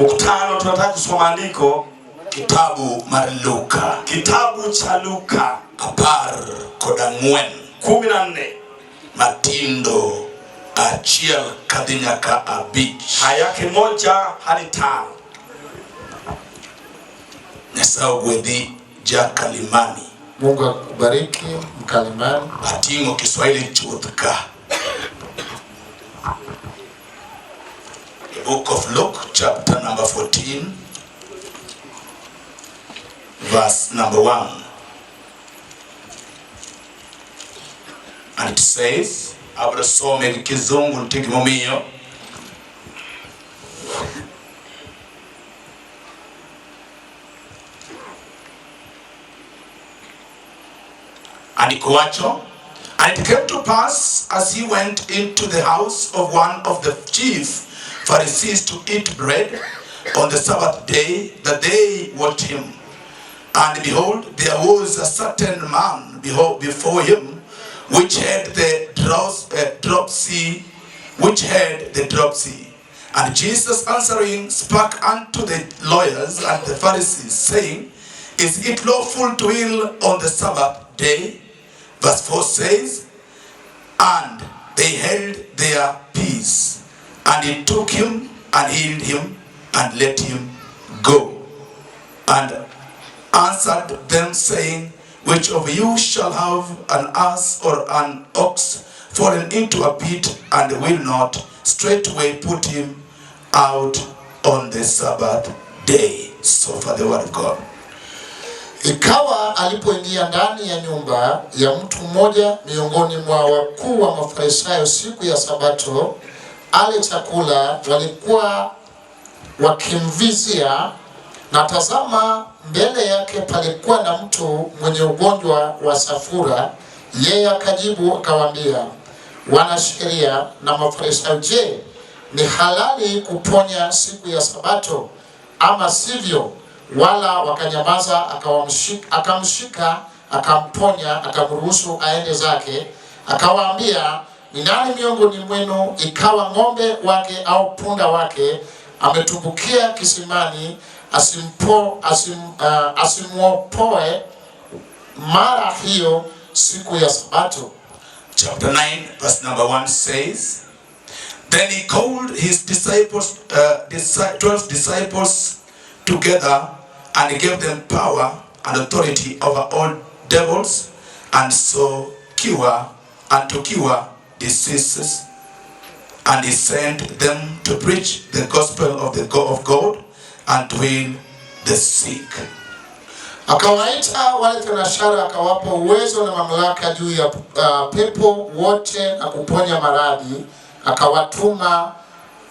Mkutano tunataka kusoma andiko kitabu mar Luka, kitabu cha Luka 14 matindo achiel kadhi nyaka abich. Ayake 1 hadi 5. Nyasaye gwedhi Jakalimani. Mungu akubariki Mkalimani. Atingo Kiswahili chuth ka. The book of Luke chapter number 14 verse number 1. And it says, Abrasome kizungu ntiki momiyo. And it came to pass, as he went into the house of one of the chief Pharisees to eat bread on the Sabbath day, that they watched him. And behold, there was a certain man before him, which had the dropsy. And Jesus answering spake unto the lawyers and the Pharisees, saying, Is it lawful to heal on the Sabbath day? Verse 4 says, And they held their peace. And he took him and healed him and let him go. And answered them, saying, Which of you shall have an ass or an ox fallen into a pit, and will not straightway put him out on the Sabbath day? So far the word of God. Ikawa alipoingia ndani ya nyumba ya mtu mmoja miongoni mwa wakuu wa Mafarisayo siku ya Sabato, ale chakula, walikuwa wakimvizia, na tazama, mbele yake palikuwa na mtu mwenye ugonjwa wa safura. Yeye akajibu akawaambia, wanasheria na Mafarisayo, je, ni halali kuponya siku ya Sabato ama sivyo? Wala wakanyamaza. Akamshika, akamponya, akamruhusu aende zake. Akawaambia, ni nani miongoni mwenu ikawa ng'ombe wake au punda wake ametumbukia kisimani, asimwopoe mara hiyo siku ya Sabato? Chapter 9 verse number 1 says, Then he called his 12 disciples together, and he gave them power and authority over all devils, and to cure diseases. And he sent them to preach the gospel of God and to heal the sick. Akawaita wale thenashara, akawapa uwezo na mamlaka juu ya pepo wote na kuponya maradhi. Akawatuma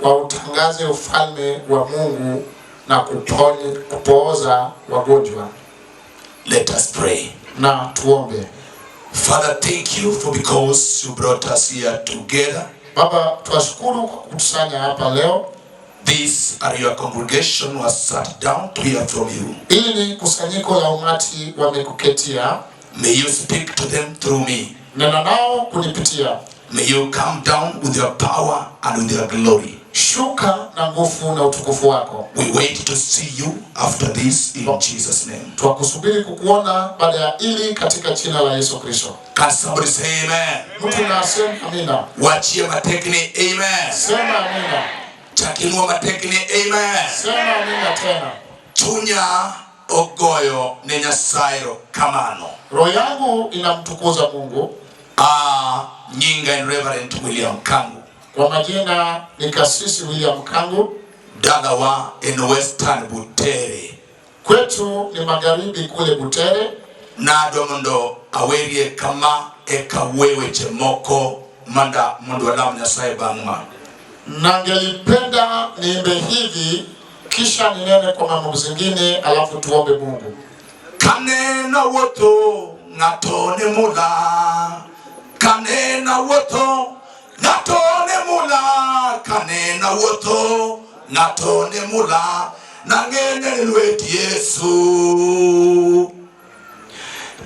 wautangaze ufalme wa Mungu na kupooza wagonjwa. Let us pray. Na tuombe. Father, thank you for because you brought us here together. Baba, tuwashukuru kwa kutusanya hapa leo. These are your congregation was sat down to hear from you. Ili kusanyiko la umati wamekuketia. May you speak to them through me. Nena nao kunipitia. May you come down with your power and with your glory. Shuka na nguvu na utukufu wako. We wait to see you after this in Jesus' name. Tuwakusubiri kukuona baada ya ili katika jina la Yesu Kristo. Can somebody say amen? Mtu na aseme amina. Wachia matekni amen. Sema amina. Chakinua matekni amen. Sema amina tena. Chunya ogoyo ne Nyasaye kamano. Roho yangu inamtukuza Mungu. Nyinga in Reverend William Kangu. Kwa majina ni Kasisi William Kangu. Dagawa in Western Butere. Kwetu ni magharibi kule Butere. Na domondo awerie kama ekawewe chemoko manda mundu walamu Nyasaye bangma. Nangelipenda niimbe hivi kisha ninene kwa mambo zingine alafu tuombe Mungu. Kanena woto ngatone mula. Kanena woto ngatone mula. Kanena woto ngatone mula. Nangene lweti Yesu.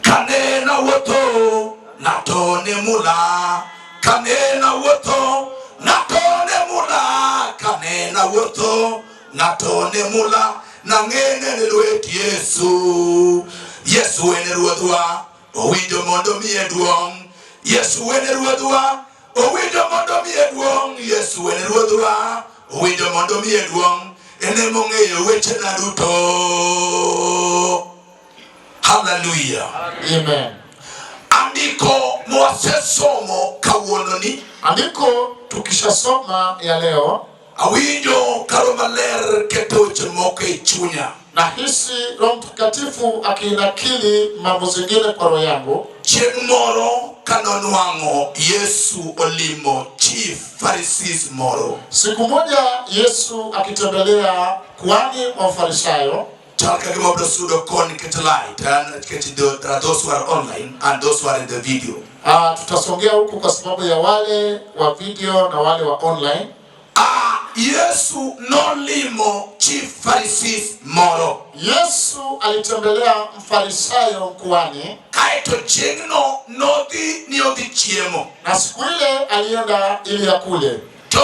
Kanena woto ngatone mula. Kanena woto ngatone mula. Kanena woto Natone mula na ngene ni lwet Yesu. Yesu ene ruodhwa, owinjo mondo miye duong'. Yesu ene ruodhwa, owinjo mondo miye duong'. Yesu ene ruodhwa, owinjo mondo miye duong'. Ene mong'eyo weche na duto. Hallelujah. Amen. Andiko mwasesomo kawuononi. Andiko tukishasoma ya leo, awinjo karo maler keto weche moko e chunya. nahisi Roho Mtakatifu akinakili mambo zingine kwa roho yangu. Chieng' moro kanonwang'o Yesu olimo chief Pharisees moro. Siku moja Yesu akitembelea kuhani wa Farisayo. Chalka gima bro sudo koni ketlight and those who are online and those who are in the video. Tutasongea huku kwa sababu ya wale wa video na wale wa online. Yesu nolimo chief Pharisees moro. Yesu alitembelea mfarisayo kuhani. Kaito chieng'no nodhi odhi chiemo. Na siku ile alienda ili akule. To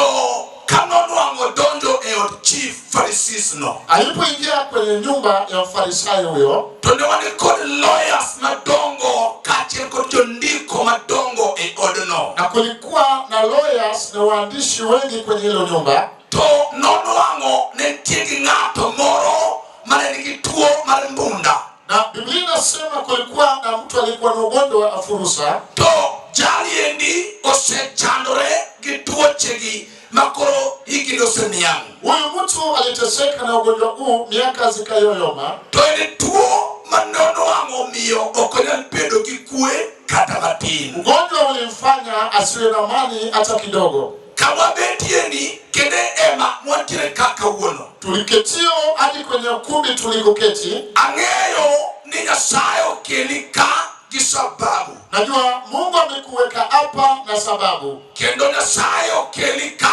kanonwang'o donjo e od chief Pharisees no. Alipoingia kwenye nyumba ya mfarisayo huyo, to ne wan kod lawyers madongo kaachiel kod jondiko madongo e odno. Na kulikuwa na lawyers na waandishi wengi kwenye hilo nyumba. To nonwang'o ne nitie gi ng'ato moro mane nigi tuo mar mbunda. Na Biblia inasema kulikuwa na mtu alikuwa na ugonjwa wa furusa. To jaliendi osechandore gi tuochegi makoro higi oseniang'. Huyu mtu aliteseka na ugonjwa huu miaka zikayoyoma. To ene tuo manonwang'o miyo ok onyal bedo gi kwe kata matin. Ugonjwa ulimfanya asiwe na amani hata kidogo. Kama betieni kende ema mwantiere kaka uono. Tuliketio hadi kwenye ukumbi tulikoketi. Ang'eyo ni Nyasaye okeli ka gi sababu. Najua Mungu amekuweka hapa na sababu. Kendo Nyasaye okeli ka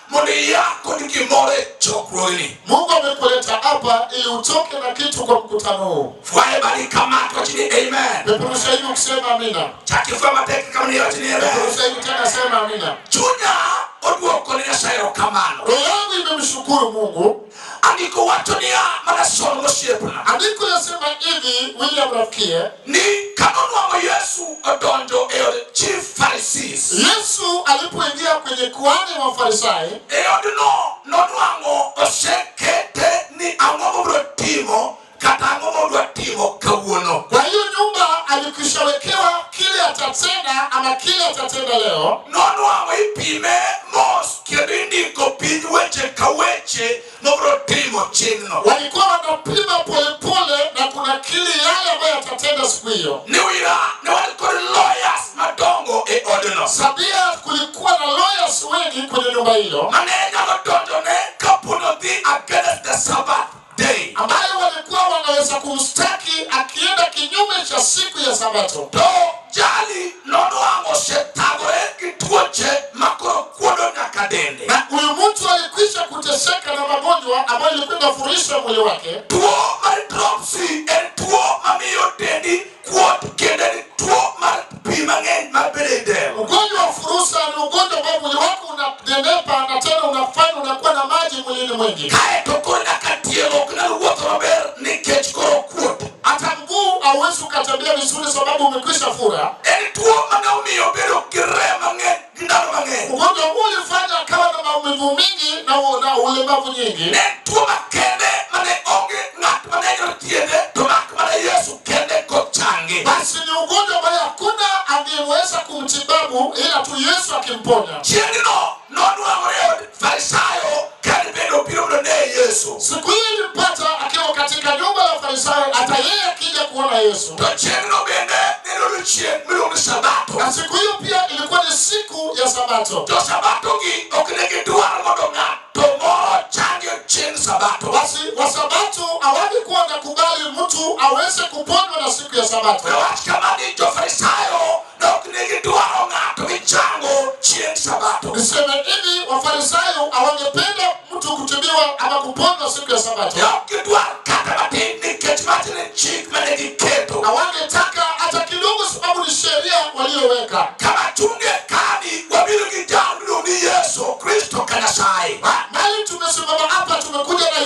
mondo yako ni gimoro e chokruogni. Mungu amekuleta hapa ili utoke na kitu kwa mkutano huu. Fwaye bali kama tuachini amen. Peperusha hivi kusema amina. Chaki fwa mateki kama ni wachini amen. Peperusha hivi tena sema amina. Chunya oduoko ni Nyasaye okamano. Roho yangu imemshukuru Mungu. Andiko wacho niya manasomo osiepna. Andiko yasema hivi, William Rafikie, ni kanonwang'o Yesu odonjo e od chief Pharisees. Yesu alipoingia kwenye kuhani wa Farisayo, e odno nonwang'o osekete ni ang'o mobro timo kata ang'o modwa timo kawuono. Kwa hiyo nyumba alikishawekewa kile atatenda ama kile atatenda leo. Nonwang'o ipime mos kendo indiko piny weche ka weche mobro timo chieng'no. Walikuwa wanapima polepole na kuna kile yale ambayo atatenda siku hiyo. Ni wira ne wan kod lawyers madongo e odno. Sabia kulikuwa na lawyers wengi kwenye nyumba hiyo. Mane nyalo donjone kapuno dhi against the Sabbath day. Ambayo walikuwa wanaweza kumstaki akienda kinyume cha siku ya Sabato. To jali nonwang'o setagore gi tuoche makoro kuodo nyaka dende. Na huyu mtu alikwisha kuteseka na magonjwa ambayo ilikuwa inafurisha mwili wake. Tuo mar dropsy en tuo mamiyo dendi kuot kendo ni tuo mar pi mang'eny mabede e del. Ugonjwa wa furusa ni ugonjwa ambao mwili wako unanenepa na tena unafanya unakuwa na maji mwilini mwingi. Kae to koro nyaka tielo ok nyal wuotho maber nikech koro kuot. Hata mguu hauwezi ukatembea vizuri sababu umekwisha fura. En tuo mane omiyo bedo gi rem mang'eny gi ndalo mang'eny. Ugonjwa huu ulifanya akawa na maumivu mingi na ulemavu nyingi. En tuo makende mane onge ng'at mane nyalo thiedhe to mak mana Yesu kende kochange. Basi ni ugonjwa ambao hakuna angeweza kumtibabu ila tu Yesu akimponya. Chieng'no nonwang'ore od Farisayo kane bedo biro mondo ne Yesu. Siku hii ilimpata akiwa katika nyumba la Farisayo, hata yeye akija kuona Yesu. To chieng'no bende ne odiechieng' miluongo ni Sabato. Na siku hiyo pia ilikuwa ni siku ya Sabato. To Sabato gi ok ne gidwar mondo ng'ato moro changi chieng' Sabato. Basi Wasabato hawalikuwa wanakubali mtu aweze kuponywa na siku ya Sabato. Wach kama ni jo-Farisayo ne ok ne gidwaro ng'ato michango chieng' Sabato. Niseme hivi, Wafarisayo hawangependa mtu kutibiwa ama kuponywa siku ya Sabato. Ne ok gidwar kata matin nikech mach ne chik mane giketo. Hawangetaka hata kidogo sababu ni sheria walioweka. Kama chunge kani wabiro gi jal miluongo ni Yesu Kristo ka Nyasaye. Bali tumesimama hapa tumekuja na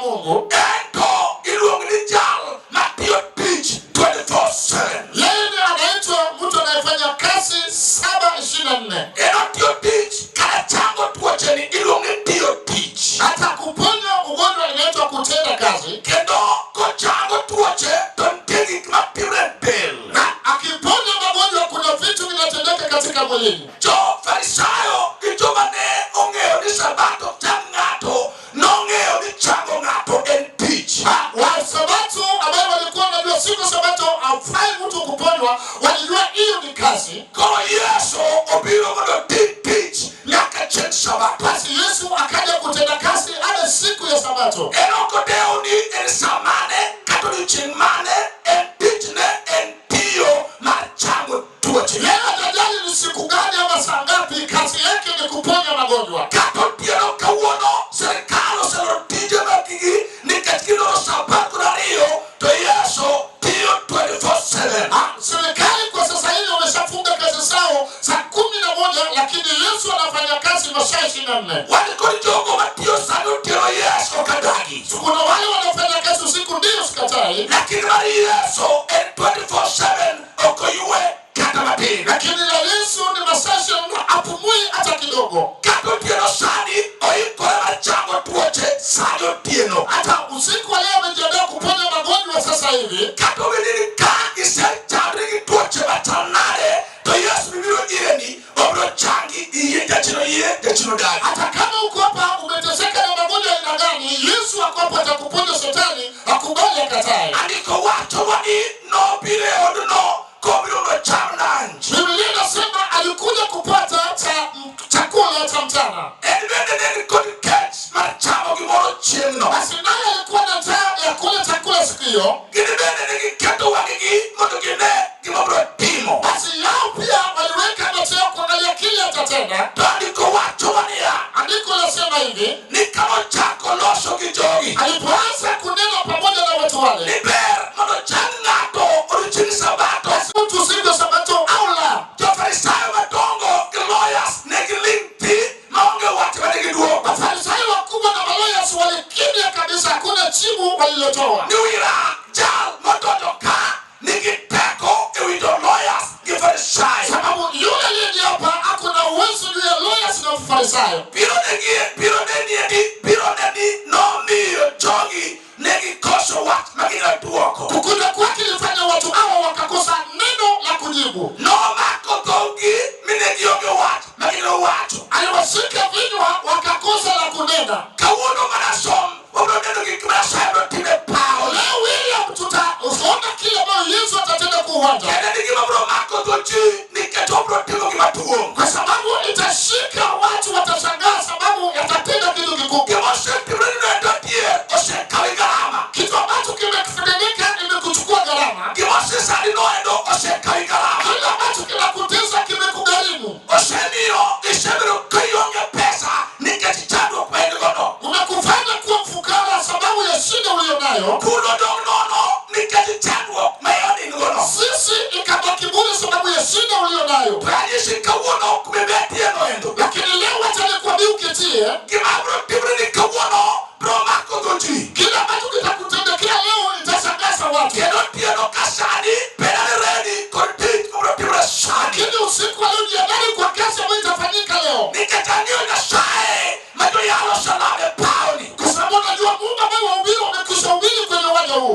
Mungu. Ento iluongo ni jal matiyo tich 24/7. Yeye anaitwa mtu anayefanya kazi 7/24. Enotiyo tich kata chango tuoche ni iluongo ni tiyo tich. Hata kuponya ugonjwa inaitwa kutenda kazi. Kendo kochango tuoche to nitie gik matimre del. Na akiponya magonjwa kuna vitu vinatendeka katika mwilini. Jo-Farisayo gi joma ne ong'eyo ni Sabato chang ng'ato nong'eyo ni chango ng'ato en tich. Wasabato ambao walikuwa wanajua siku Sabato hafai mtu kuponywa, walijua hiyo ni kazi. Koro Yesu obiro mondo otim tich nyaka chieng' Sabato. Basi Yesu akaja kutenda kazi hadi siku ya Sabato. En ok odewo ni en sa mane kata odiechieng' mane, en tichne en tiyo mar chango tuoche. Yeye hajali ni siku gani ama saa ngapi, kazi yake ni kuponya magonjwa. Kata otieno kawuono sirikal oseloro tije magigi nikech giloro Sabato ariyo, to Yesu tiyo 24/7. Serikali kwa sasa hivi wameshafunga kazi zao saa 11, lakini Yesu anafanya kazi masaa 24. Wan kod jogo matiyo sani otieno Yesu ok adagi. Kuna wale wanafanya kazi usiku, ndio sikatai, Lakini mar Yesu en 24/7, ok oywe kata matin. lakini ya Yesu ni masaa 24, apumui hata kidogo. Kata otieno sani oikore mar chango tuoche sani otieno. Hata usiku wa leo amejiandaa kuponya magonjwa sasa hivi. Kata obedi ni ka isechandri gi tuoche machal nade, to Yesu bibiro ireni obiro changi iye jachino dagi. Hata kama uko hapa umeteseka na magonjwa aina gani, Yesu ako hapa atakuponya. Shetani akubali akatae. Andiko wacho ni nobiro e odno kobiro nocham lunch. Biblia inasema alikuja kupata chakula cha mchana. En bende ne ni kod kech mar chamo gimoro chieng'no. Basi naye alikuwa na njaa ya kula chakula siku hiyo. Gini bende ne giketo wang'igi mondo gine gima biro timo. Basi yao pia waliweka macho yao kuangalia kile atatenda. To andiko wacho niya, Andiko linasema hivi, ni kanochako loso gi jogi, alipoanza kunena pamoja na watu wale, ni ber mondo chang ng'ato odiechieng' Sabato. basi mtu siku ya Sabato au la. Jo-Farisayo madongo gi lawyers ne giling' thi maonge wach mane giduogo. Mafarisayo wakubwa na maloyas walikimya kabisa, hakuna jibu walilotoa. Ni wira jal modonjo ka nigi teko ewi jo-lawyers gi Farisayo. Sababu yule aliye hapa hakuna uwezo juu ya lawyers na Mafarisayo. Biro ne nomiyo jogi ne gikoso wach ma giduoko. Kukuja kwake ilifanya watu hawa wakakosa neno la kujibu. Nomako dhogi mine gionge wach ma giwacho. Aliwashika vinywa wakakosa la kunena. Kawuono manasom wabiro neno gik ma Nyasaye biro timo e pao. Leo William tutaona kile ambayo Yesu atatenda kwa uwanja. Kendo ni gima biro mako dho ji nikech obiro timo gima duong'. Kwa sababu itashika watu, watashangaa sababu yatatenda kitu kikubwa. Gima osetimre ni endo adier, osekawi garama. Kitu ambacho kimekufedheka imekuchukua gharama. Gima osesani no endo osekawi garama. Kile ambacho kinakutesa kimekugharimu. Osemiyo isebiro kionge pesa nikech chandruok ma in godo. Umekufanya kuwa mfukara sababu ya shida ulionayo. Kuno dong' nono nikech chandruok ma in godo. Sisi ikabaki bure sababu ya shida ulionayo. Ranyisi kawuono kumibetie no endo. Lakini leo wacha nikwambie uketie, Gima biro timre ni kawuono biro mako dho ji. kile ambacho kitakutendekea leo itashangaza watu. Kendo tieno ka sani bedane ready kod tich mabiro timre sani. Lakini usiku wa leo jiandae kwa kazi ambayo itafanyika leo. Nikech ang'eyo Nyasaye ma joyalo salame pawni. Kwa sababu najua Mungu ambaye wahubiri wamekwisha hubiri kwenye uwanja huu.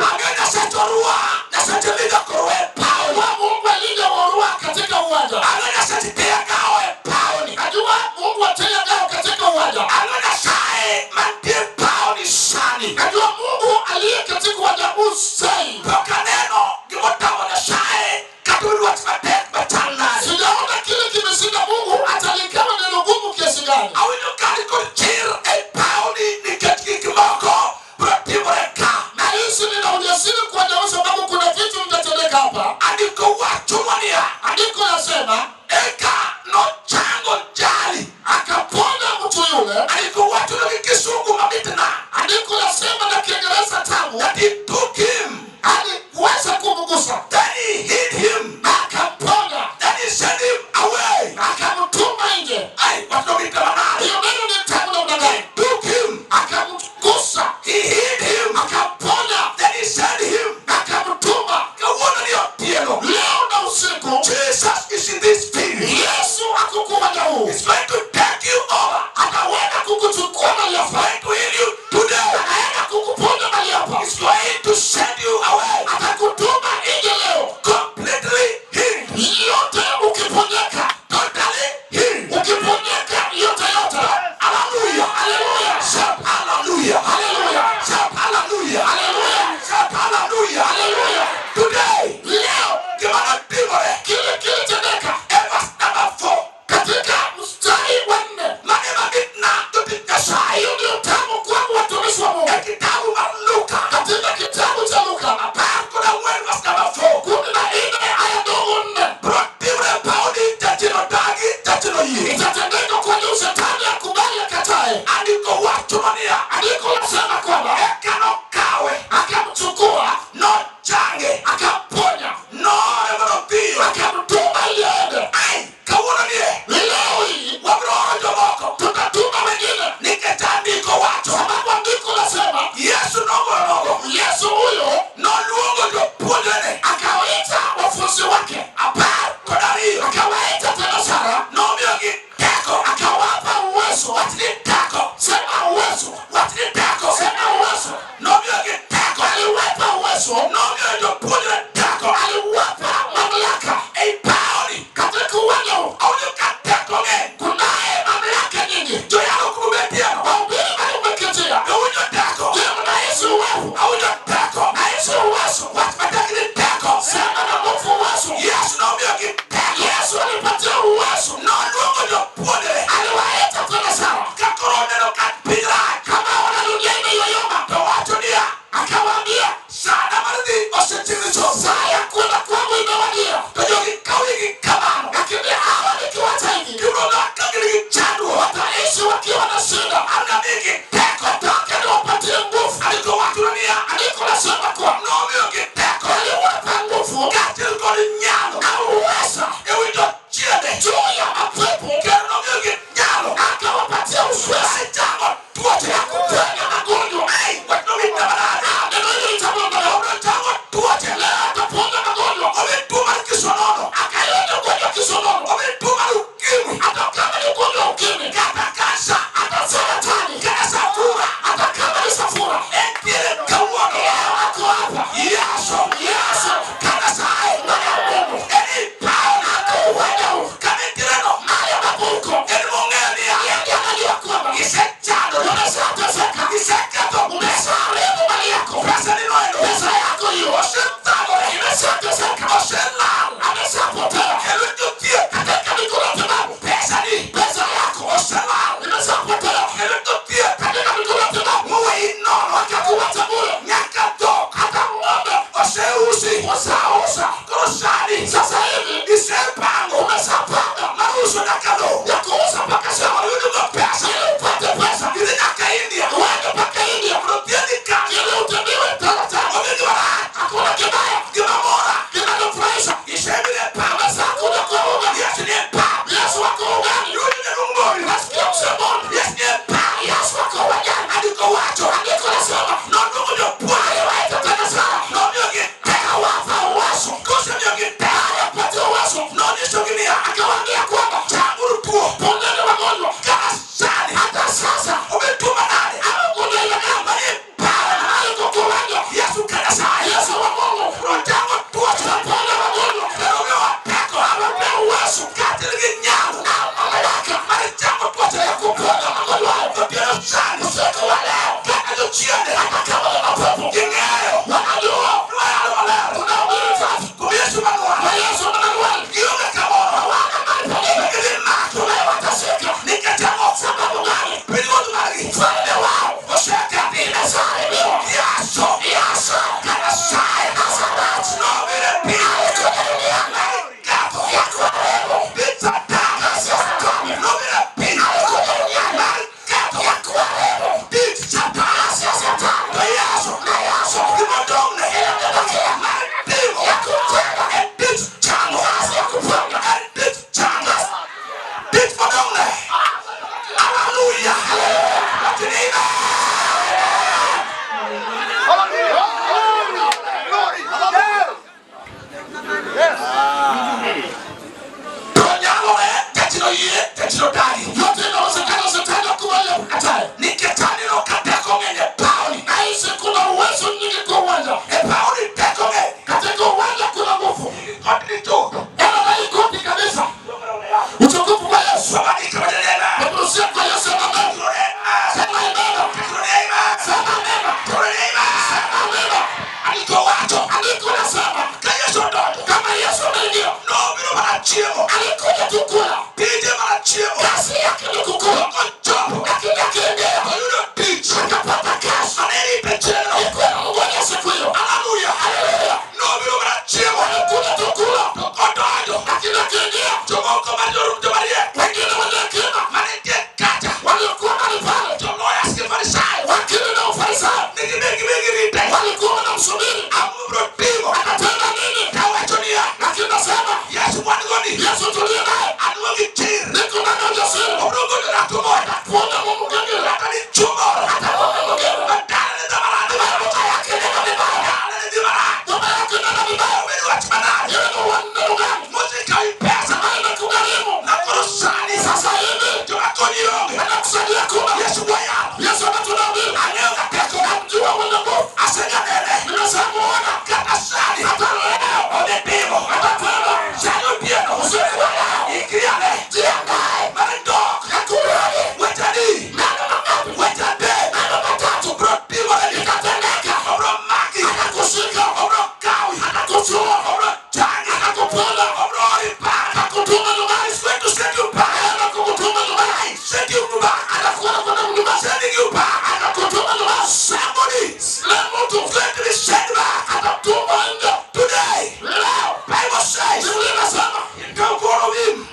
msubiri. Ambrotimo. Atatenda nini? Kawachonia. Lakini nasema Yesu mwanigoni. Yesu tuliye naye. Anuogi chiri. Niko na ujasiri. Obrogo na tumoja. Kuona Mungu ngine. Atani chumora. Atakuwa mgeni. Atani ni damarani. Mata yake ni mabaya. Atani ni damarani. Mama yake ni mabaya. Wewe wachimanani. Yeye ni wanadugani. Muzika ipesa. Maana kugarimu. Na kurusani. Sasa hivi. Tunakonyonge. Anakusaidia kuma. Yesu waya. Yesu anatunabii. Anyoga peko. Amjua wende nguvu. Asenganele. Ninasamuona. Katasani. Hata leo. Odepimo. Atatema. Shayo pieno. Usiku wala. Ikriane. Jiangae. Marindok. Yakurani. Wetani. Nano mangapi. Wetande. Nano matatu. Brotimo. Itatendeka. Obro maki. Anakushika. Obro kawi. Anakuchua. Obro changi. Anakupona. Obro oripana. Anakutuma nyumbani. Swetu setu pa. Anakutuma nyumbani. Setu nyumbani. Anakuwa kwa nyumbani. Setu nyumbani. Anakutuma nyumbani. Somebody. Level to get the shed back. Atatuma nje. Today. Leo. Bible says. He took all of him.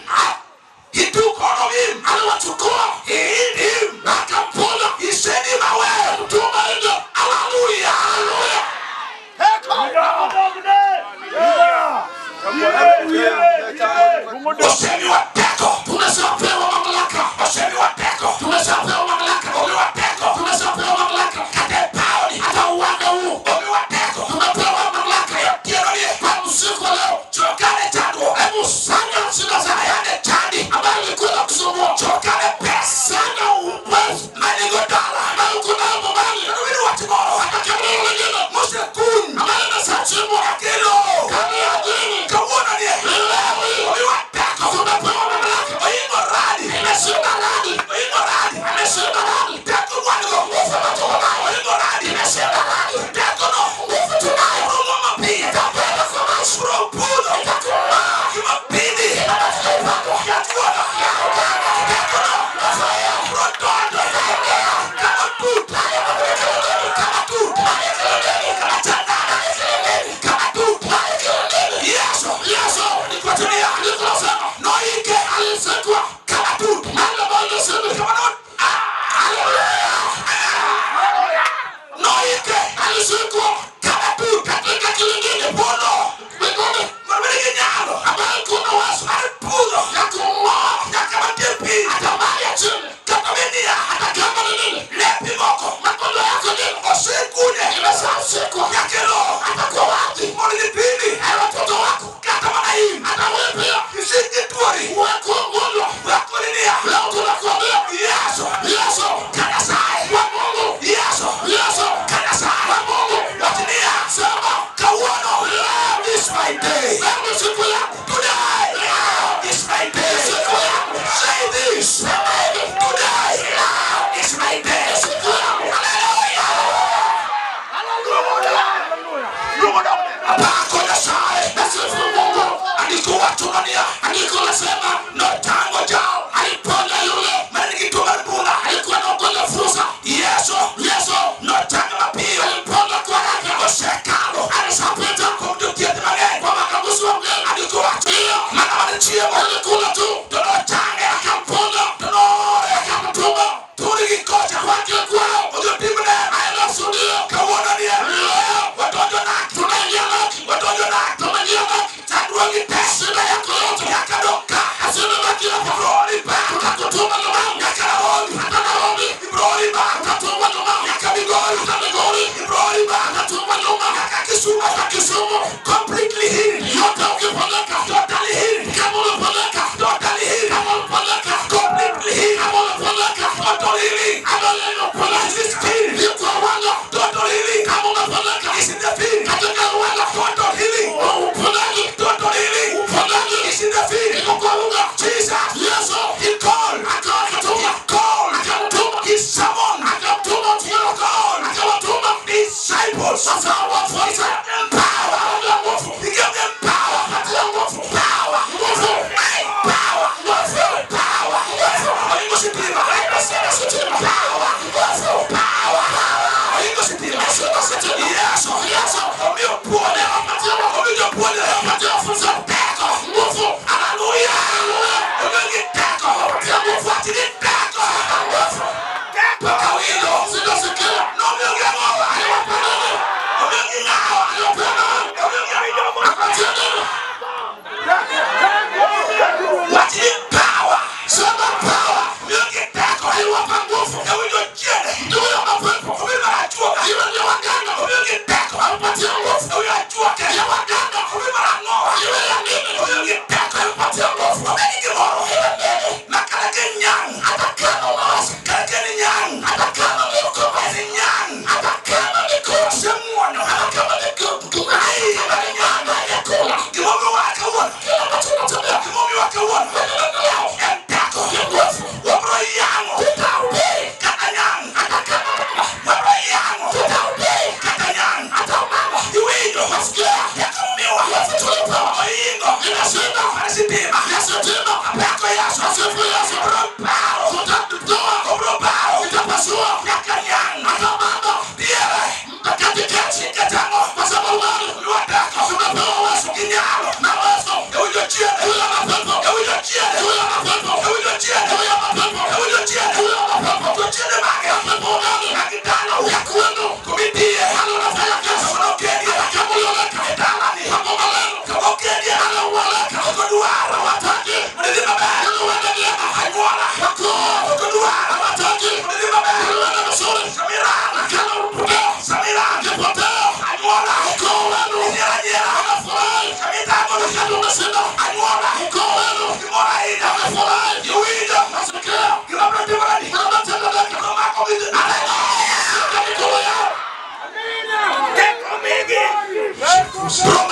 He took all of him. Aliwachukua. He hid him. Akampona. He sent him away. Atatuma nje. Hallelujah. Hallelujah. Usemi wa peko. Tumeshapewa mamlaka. Usemi wa peko. Tumeshapewa mamlaka. Umi wa peko. Tumeshapewa mamlaka. Kate paoni. Hata uwanga huu. Umi wa peko. Tumepewa mamlaka. Yotienolie. Kwa usiku leo. Chokane changu. Hebu sanya shida za hayane chandi. Ambayo ilikuwa kusumbua. Chokane pesa. Sanya uwezo. Manigodala. Ambayo kuna mbali. Nuwini wa timoro. Hata kemuri wengine. Muse kun. Ambayo nasachimu. Akilo. Kani ya dini. Kawona nie. Umi wa peko. Tumepewa mamlaka. Oingo radi. Imeshinda radi. Oingo radi. Imeshinda radi. Peko wanigo. Ufa matuwa. Oingo radi. Imeshinda radi. Peko no. Ufa tunayo. Rumo mapia. Tapela kwa maisha. Propudo. Itakuma. Kima pidi. Yatuona. Peko no. Protondo. Kama tuta. Kama tuta. Kama chandana. Kama tuta. Yeso. Yeso. Nikuatunia. Nikusema. Noike. Alisekwa. Kama tuta. Nala bando sebe. Kama tuta. Noike. Alisekwa. Kama tuta. Katika kilingine. Pono. Mbinguni. Mabiriki nyalo. Ambaye kuna wasu. Alipudo. Yakumoa. Yakamatepi. Atamaya chini. Katamenia. Atakama nini. Lepi moko. Makondo yako nini. Osikune. Imesa usiku. Yakelo. Atakuwa wapi. Molilipini. Ewa watoto wako. Katamana hii. Atawepia. Isiki tuwari. Weko mwono. Weko ninia. Leo tunakuambia. Yeso. Yeso. Kanasai. Wa Mungu. Yeso. Yeso. Kanasai. Wa Mungu. Watinia. Sema. Kawono. Leo is my day. Leo ni siku yako. Today. Leo is my day. Siku yako. Say this. Today. Leo is my day. Siku yako. Hallelujah. Hallelujah. Prophesy.